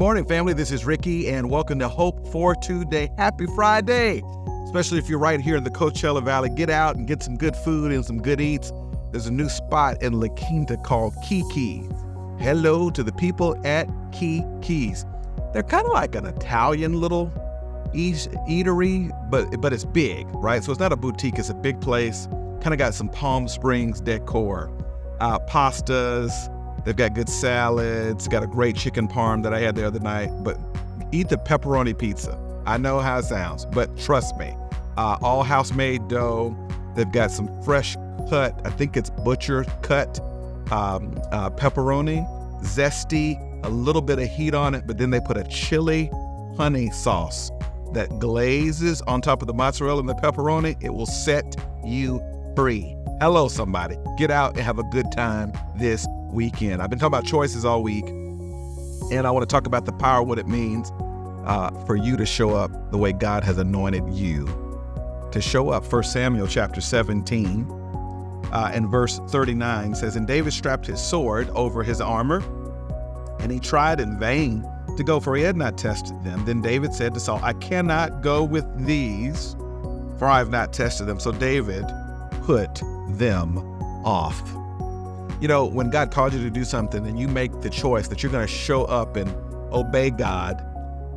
morning, family. This is Ricky, and welcome to Hope for Today. Happy Friday, especially if you're right here in the Coachella Valley. Get out and get some good food and some good eats. There's a new spot in La Quinta called Kiki's. Hello to the people at Kiki's. They're kind of like an Italian little eatery, but it's big, right? So it's not a boutique, it's a big place. Kind of got some Palm Springs decor, pastas. They've got good salads, got a great chicken parm that I had the other night, but eat the pepperoni pizza. I know how it sounds, but trust me, all house-made dough. They've got some fresh cut, I think it's butcher cut pepperoni, zesty, a little bit of heat on it, but then they put a chili honey sauce that glazes on top of the mozzarella and the pepperoni. It will set you free. Hello, somebody. Get out and have a good time this weekend. I've been talking about choices all week, and I want to talk about the power, what it means for you to show up the way God has anointed you to show up. 1 Samuel chapter 17 and verse 39 says, "And David strapped his sword over his armor, and he tried in vain to go, for he had not tested them. Then David said to Saul, I cannot go with these, for I have not tested them. So David put them off." You know, when God called you to do something and you make the choice that you're going to show up and obey God,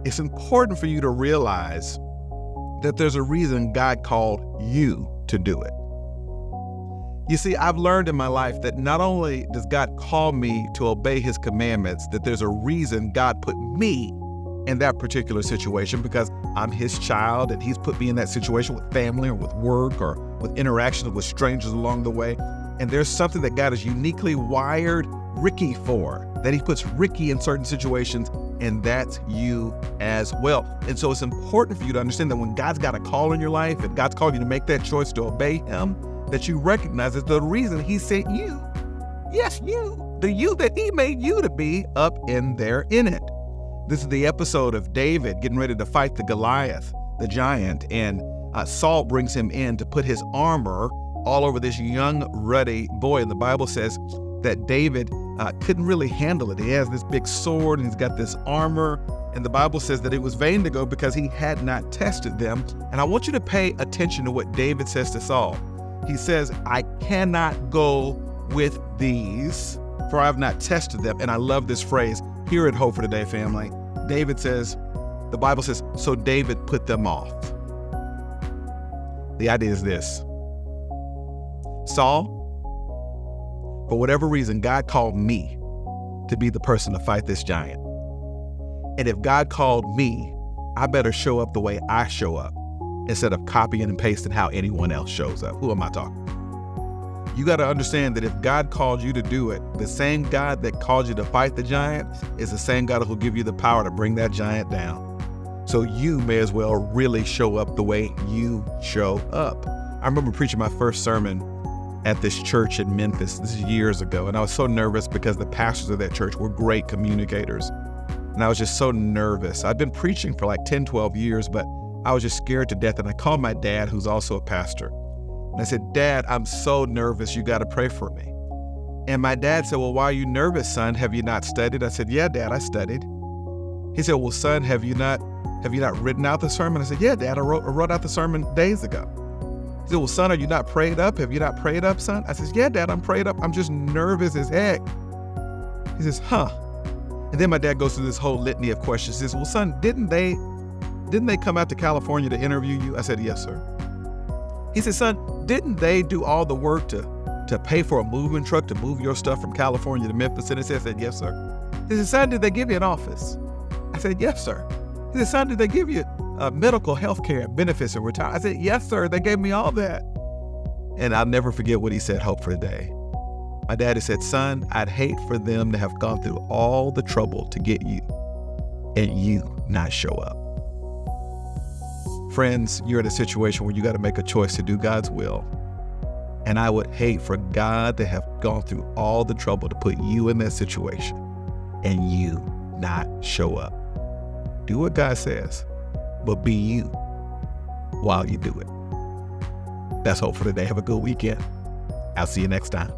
it's important for you to realize that there's a reason God called you to do it. You see, I've learned in my life that not only does God call me to obey his commandments, that there's a reason God put me in that particular situation, because I'm his child and he's put me in that situation with family or with work or with interactions with strangers along the way. And there's something that God has uniquely wired Ricky for, that he puts Ricky in certain situations, and that's you as well. And so it's important for you to understand that when God's got a call in your life and God's called you to make that choice to obey him, that you recognize that the reason he sent you, yes, you, the you that he made you to be up in there in it. This is the episode of David getting ready to fight the Goliath, the giant, and Saul brings him in to put his armor all over this young, ruddy boy. And the Bible says that David couldn't really handle it. He has this big sword and he's got this armor. And the Bible says that it was vain to go because he had not tested them. And I want you to pay attention to what David says to Saul. He says, I cannot go with these, for I have not tested them. And I love this phrase here at Hope for Today, family. David says, the Bible says, so David put them off. The idea is this. Saul, for whatever reason, God called me to be the person to fight this giant. And if God called me, I better show up the way I show up instead of copying and pasting how anyone else shows up. Who am I talking? You got to understand that if God called you to do it, the same God that called you to fight the giant is the same God who'll give you the power to bring that giant down. So you may as well really show up the way you show up. I remember preaching my first sermon at this church in Memphis. This is years ago. And I was so nervous because the pastors of that church were great communicators. And I was just so nervous. I've been preaching for like 10, 12 years, but I was just scared to death. And I called my dad, who's also a pastor. And I said, Dad, I'm so nervous. You got to pray for me. And my dad said, well, why are you nervous, son? Have you not studied? I said, yeah, Dad, I studied. He said, well, son, have you not written out the sermon? I said, yeah, Dad, I wrote out the sermon days ago. He said, well, son, are you not prayed up? Have you not prayed up, son? I said, yeah, Dad, I'm prayed up. I'm just nervous as heck. He says, huh. And then my dad goes through this whole litany of questions. He says, well, son, didn't they come out to California to interview you? I said, yes, sir. He said, son, didn't they do all the work to pay for a moving truck to move your stuff from California to Memphis? And I said, yes, sir. He said, son, did they give you an office? I said, yes, sir. He said, son, did they give you medical health care, benefits, and retirement? I said, yes, sir. They gave me all that. And I'll never forget what he said, Hope for Today. My daddy said, son, I'd hate for them to have gone through all the trouble to get you and you not show up. Friends, you're in a situation where you got to make a choice to do God's will. And I would hate for God to have gone through all the trouble to put you in that situation and you not show up. Do what God says, but be you while you do it. That's Hope for Today. Have a good weekend. I'll see you next time.